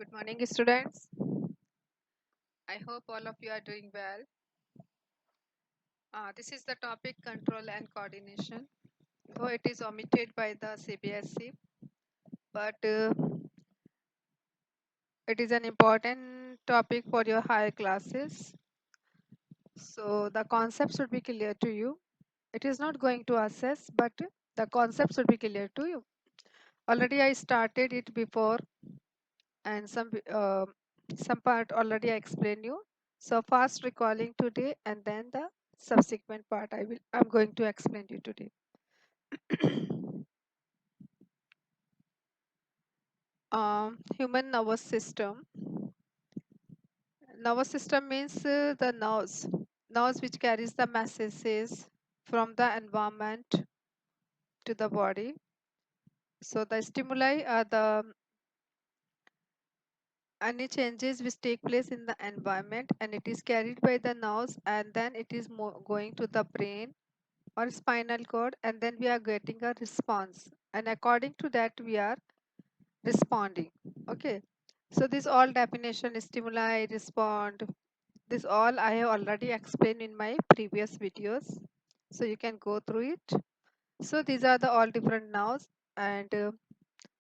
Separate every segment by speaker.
Speaker 1: Good morning, students. I hope all of you are doing well. This is the topic control and coordination. Though it is omitted by the CBSE, but it is an important topic for your higher classes. So the concept should be clear to you. It is not going to assess, but the concept should be clear to you. Already I started it before, and some part already I explained you. So fast recalling today, and then the subsequent part I'm going to explain you today. Human nervous system. Nervous system means the nerves which carries the messages from the environment to the body. So the stimuli are the any changes which take place in the environment, and it is carried by the nerves, and then it is going to the brain or spinal cord, and then we are getting a response, and according to that we are responding. Okay, so this all definition, stimuli, respond, this all I have already explained in my previous videos, so you can go through it. So these are the all different nerves, and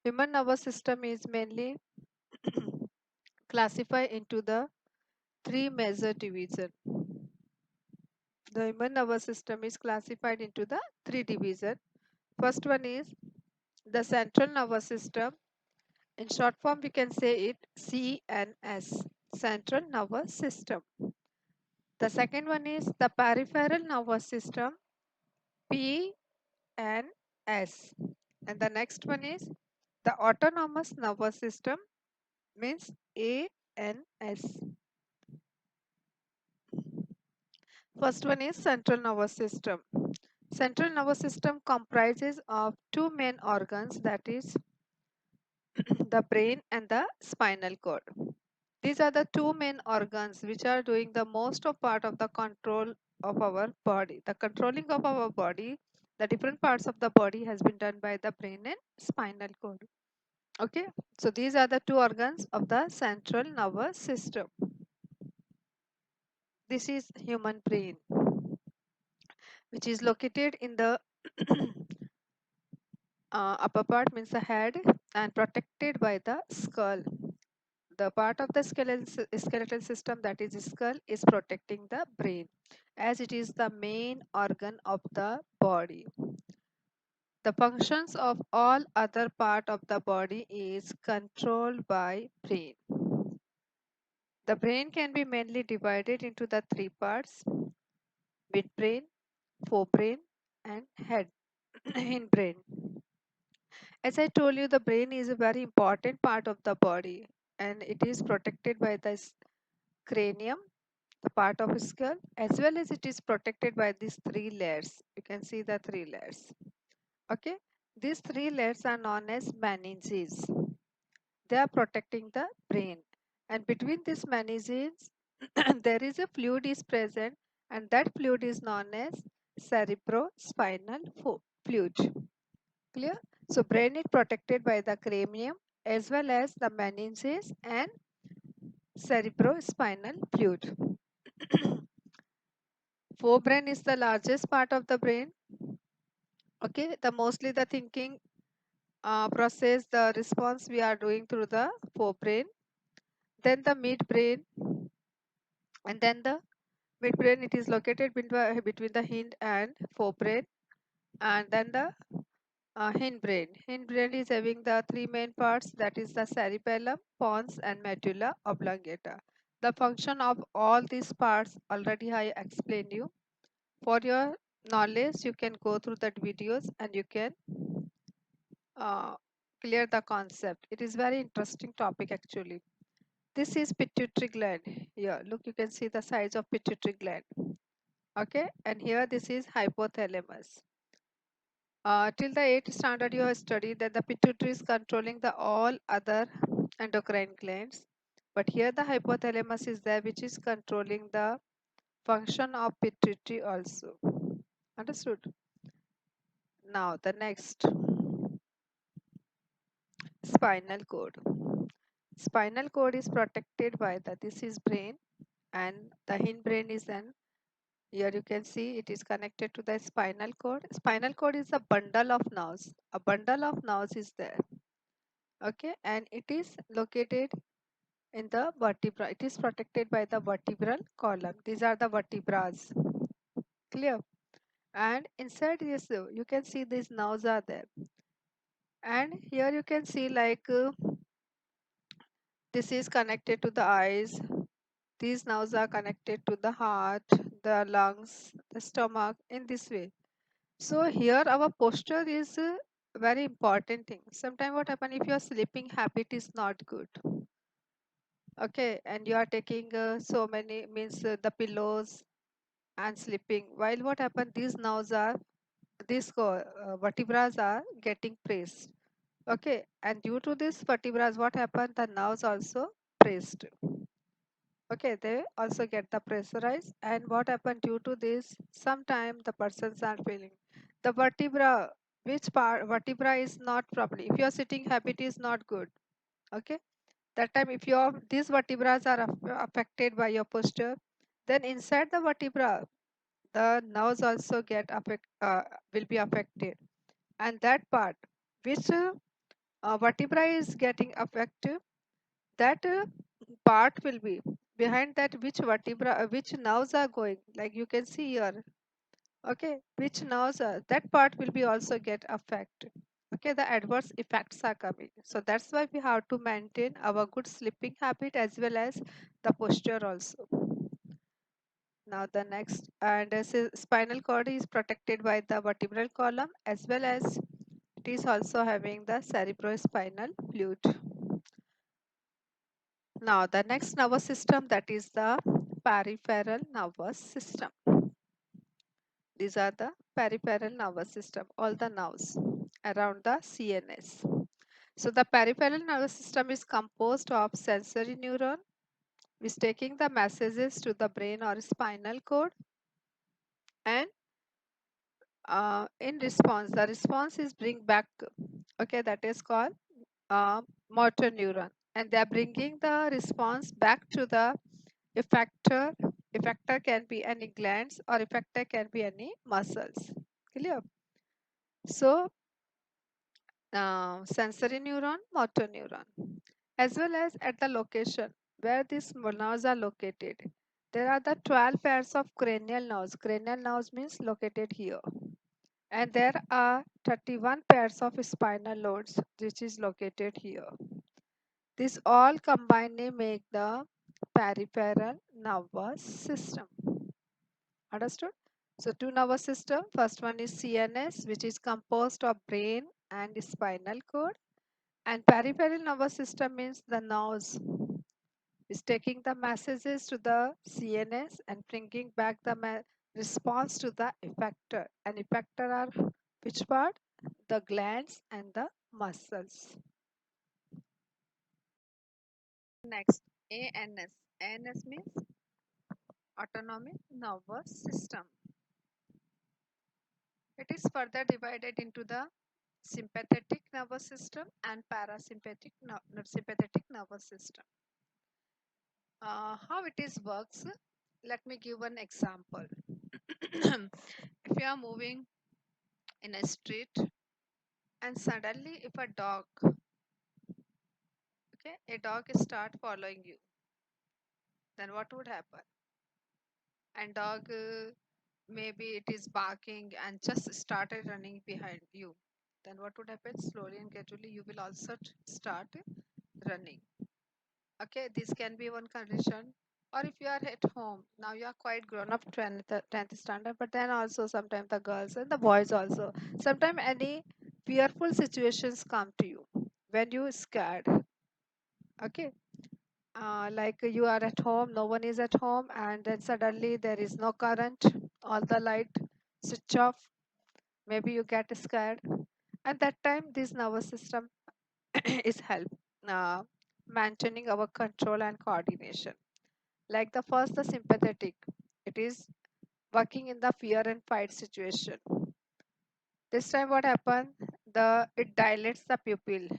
Speaker 1: human nervous system is mainly classified into the three major divisions. The human nervous system is classified into the three divisions. First one is the central nervous system. In short form, we can say it CNS, Central Nervous System. The second one is the peripheral nervous system, PNS. And the next one is the autonomous nervous system, means ANS. First one is central nervous system. Central nervous system comprises of two main organs, that is the brain and the spinal cord. These are the two main organs which are doing the most of part of the control of our body. The controlling of our body, the different parts of the body has been done by the brain and spinal cord. Okay, so these are the two organs of the central nervous system. This is human brain, which is located in the upper part, means the head, and protected by the skull. The part of the skeletal system, that is skull, is protecting the brain, as it is the main organ of the body. The functions of all other part of the body is controlled by brain. The brain can be mainly divided into the three parts: midbrain, forebrain, and head hindbrain. As I told you, the brain is a very important part of the body, and it is protected by the cranium, the part of skull, as well as it is protected by these three layers. You can see the three layers. Okay, these three layers are known as meninges. They are protecting the brain, and between these meninges there is a fluid is present, and that fluid is known as cerebrospinal fluid. Clear? So brain is protected by the cranium as well as the meninges and cerebrospinal fluid. Forebrain is the largest part of the brain. Okay, the mostly the thinking process, the response we are doing through the forebrain. Then the midbrain, and then the midbrain, it is located between the hind and forebrain, and then the hindbrain. Hindbrain is having the three main parts, that is the cerebellum, pons, and medulla oblongata. The function of all these parts already I explained you. For your knowledge, you can go through that videos and you can uh, clear the concept. It is very interesting topic actually. This is pituitary gland. Here, look, you can see the size of pituitary gland. Okay, and here this is hypothalamus. Till the 8th standard, you have studied that the pituitary is controlling the all other endocrine glands. But here the hypothalamus is there, which is controlling the function of pituitary also. Understood? Now the next, spinal cord. spinal cord is protected by the, this is brain, and the hindbrain is an, here you can see it is connected to the spinal cord. Spinal cord is a bundle of nerves. A bundle of nerves is there. Okay, and it is located in the vertebra. It is protected by the vertebral column. These are the vertebrae. Clear? And inside this, you can see these nerves are there. And here you can see like this is connected to the eyes. These nerves are connected to the heart, the lungs, the stomach in this way. So here our posture is a very important thing. Sometimes what happen if your sleeping habit is not good, okay, and you are taking so many means the pillows and sleeping. While what happen these nerves are vertebrae are getting pressed, okay, and due to this vertebrae what happen the nerves also pressed, okay, they also get the pressurized, and what happen due to this sometime the persons are feeling the vertebra, which part vertebra is not properly, if your sitting habit is not good, okay, that time if your these vertebrae are affected by your posture, then inside the vertebra the nerves also get will be affected, and that part which vertebra is getting affected, that part will be behind that which vertebra which nerves are going, like you can see here, okay, which nerves are, that part will be also get affected, okay, the adverse effects are coming. So that's why we have to maintain our good sleeping habit as well as the posture also. Now the next, and spinal cord is protected by the vertebral column as well as it is also having the cerebrospinal fluid. Now the next nervous system, that is the peripheral nervous system. These are the peripheral nervous system, all the nerves around the CNS. So the peripheral nervous system is composed of sensory neuron, which taking the messages to the brain or spinal cord, and in response, the response is bring back, okay, that is called motor neuron, and they are bringing the response back to the effector. Effector can be any glands or effector can be any muscles. Clear? So sensory neuron, motor neuron, as well as at the location where these nerves are located. There are the 12 pairs of cranial nerves. Cranial nerves means located here. And there are 31 pairs of spinal nodes, which is located here. These all combinedly make the peripheral nervous system. Understood? So two nervous system. First one is CNS, which is composed of brain and spinal cord. And peripheral nervous system means the nerves is taking the messages to the CNS and bringing back the response to the effector. And effector are which part? The glands and the muscles. Next, ANS. ANS means autonomic nervous system. It is further divided into the sympathetic nervous system and parasympathetic sympathetic nervous system. How it is works? Let me give one example. If you are moving in a street and suddenly if a dog, okay, a dog start following you, then what would happen? And dog maybe it is barking and just started running behind you, then what would happen? Slowly and gradually you will also start running. Okay, this can be one condition. Or if you are at home, now you are quite grown up 10th standard, but then also sometimes the girls and the boys also, sometimes any fearful situations come to you when you scared. Okay, like you are at home, no one is at home, and then suddenly there is no current, all the light switch off, maybe you get scared. At that time this nervous system is help uh, maintaining our control and coordination. Like the first, the sympathetic, it is working in the fear and fight situation. This time what happen, the it dilates the pupil,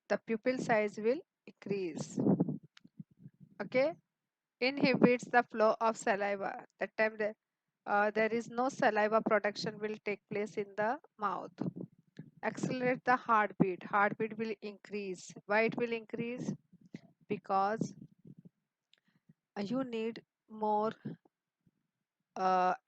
Speaker 1: the pupil size will increase. Okay, inhibits the flow of saliva. That time there is no saliva production will take place in the mouth. Accelerate the heartbeat. Heartbeat will increase. Why it will increase? Because you need more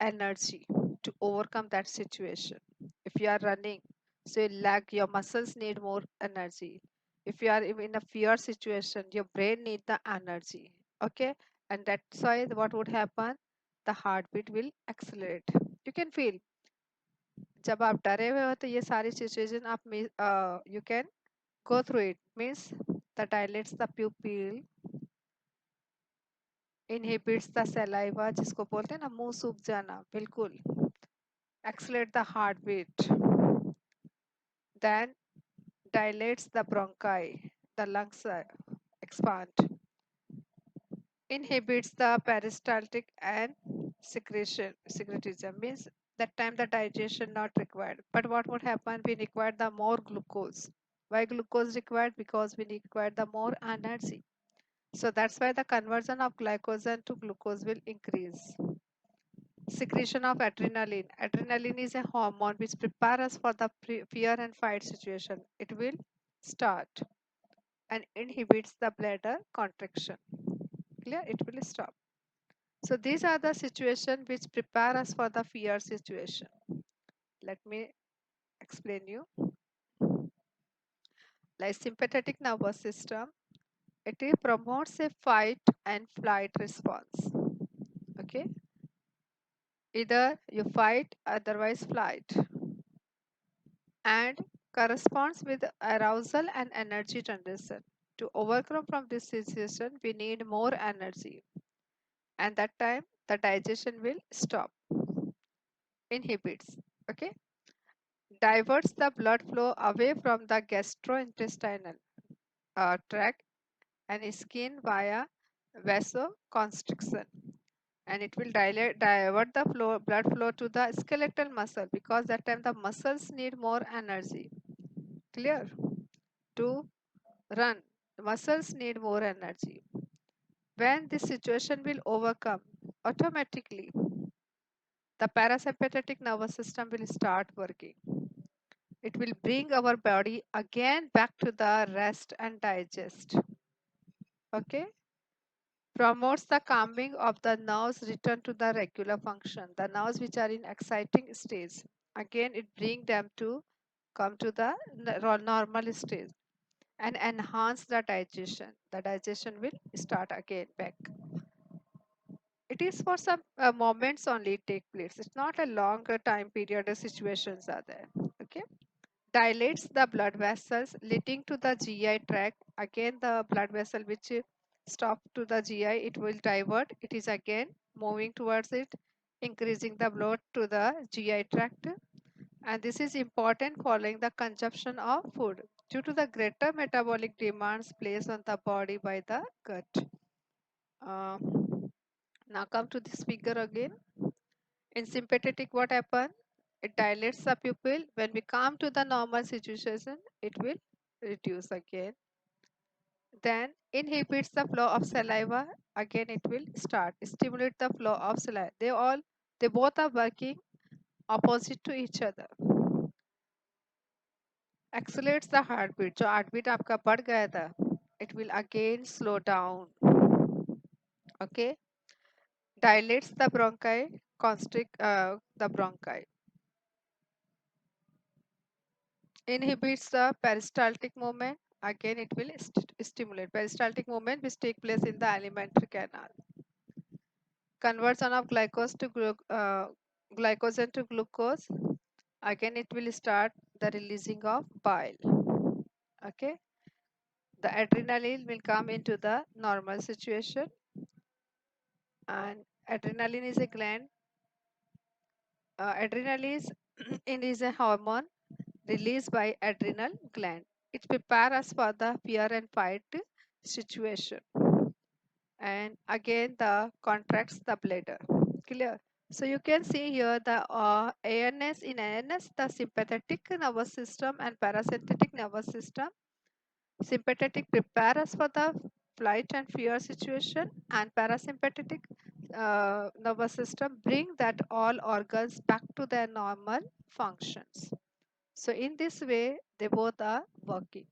Speaker 1: energy to overcome that situation. If you are running, so your muscles need more energy. If you are in a fear situation, your brain need the energy. Okay, and that's why what would happen? The heartbeat will accelerate. You can feel जब आप डरे हुए हो तो ये सारी situation आप you can go through it. Means that dilates the pupil, inhibits the saliva जिसको बोलते हैं ना मुंह सूख जाना, बिल्कुल. Accelerate the heartbeat, then dilates the bronchi, the lungs expand, inhibits the peristaltic and secretism, means that time the digestion not required. But what would happen? We require the more glucose. Why glucose required? Because we require the more energy. So that's why the conversion of glycogen to glucose will increase. Secretion of adrenaline. Adrenaline is a hormone which prepares us for the fear and fight situation. It will start and inhibits the bladder contraction. Clear? It will stop. So these are the situations which prepare us for the fear situation. Let me explain you. Like sympathetic nervous system, it promotes a fight and flight response. Okay, either you fight, otherwise flight, and corresponds with arousal and energy generation. To overcome from this situation, we need more energy, and that time the digestion will stop. Inhibits. Okay, diverts the blood flow away from the gastrointestinal tract and skin via vasoconstriction, and it will divert the blood flow to the skeletal muscle, because that time the muscles need more energy. Clear? To run, muscles need more energy. When this situation will overcome, automatically the parasympathetic nervous system will start working. It will bring our body again back to the rest and digest. Okay, promotes the calming of the nerves, return to the regular function. The nerves which are in exciting stage, again it bring them to come to the normal stage and enhance the digestion. The digestion will start again back. It is for some moments only it take place. It's not a longer time period. The situations are there. Okay, dilates the blood vessels leading to the GI tract. Again, the blood vessel which stop to the GI, it will divert. It is again moving towards it, increasing the blood to the GI tract. And this is important following the consumption of food due to the greater metabolic demands placed on the body by the gut. Uh, Now come to this figure again. In sympathetic, what happen? It dilates the pupil. When we come to the normal situation, it will reduce again. Then inhibits the flow of saliva. Again, it will start. Stimulate the flow of saliva. They both are working opposite to each other. Accelerates the heartbeat. जो heartbeat आपका बढ़ गया था, it will again slow down. Okay. Dilates the bronchi, constrict the bronchi. Inhibits the peristaltic movement. Again, it will stimulate peristaltic movement which take place in the alimentary canal. Conversion of glycogen to glucose. Again, it will start the releasing of bile. Okay, the adrenaline will come into the normal situation, and adrenaline is a gland. Adrenaline is, it is a hormone released by adrenal gland. It prepares us for the fear and fight situation. And again the contracts the bladder. Clear? So you can see here the ANS, in ANS the sympathetic nervous system and parasympathetic nervous system Sympathetic prepare us for the flight and fear situation, and parasympathetic nervous system bring that all organs back to their normal functions. So in this way, they both are working.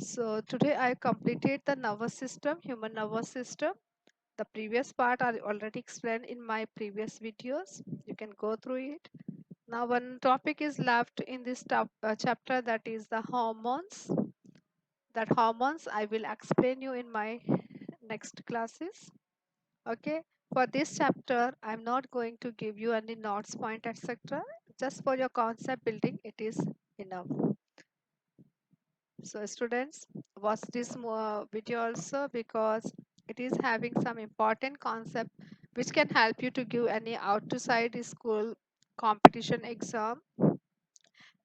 Speaker 1: So today I completed the nervous system, human nervous system. The previous part I already explained in my previous videos. You can go through it. Now one topic is left in this chapter, that is the hormones. That hormones I will explain you in my next classes. Okay. For this chapter, I'm not going to give you any notes point, etc. Just for your concept building, it is enough. So students, watch this video also, because it is having some important concept which can help you to give any outside school competition exam,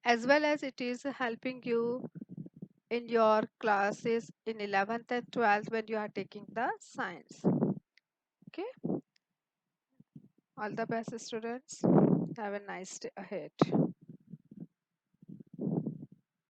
Speaker 1: as well as it is helping you in your classes in 11th and 12th when you are taking the science. Okay, all the best students. Have a nice day ahead.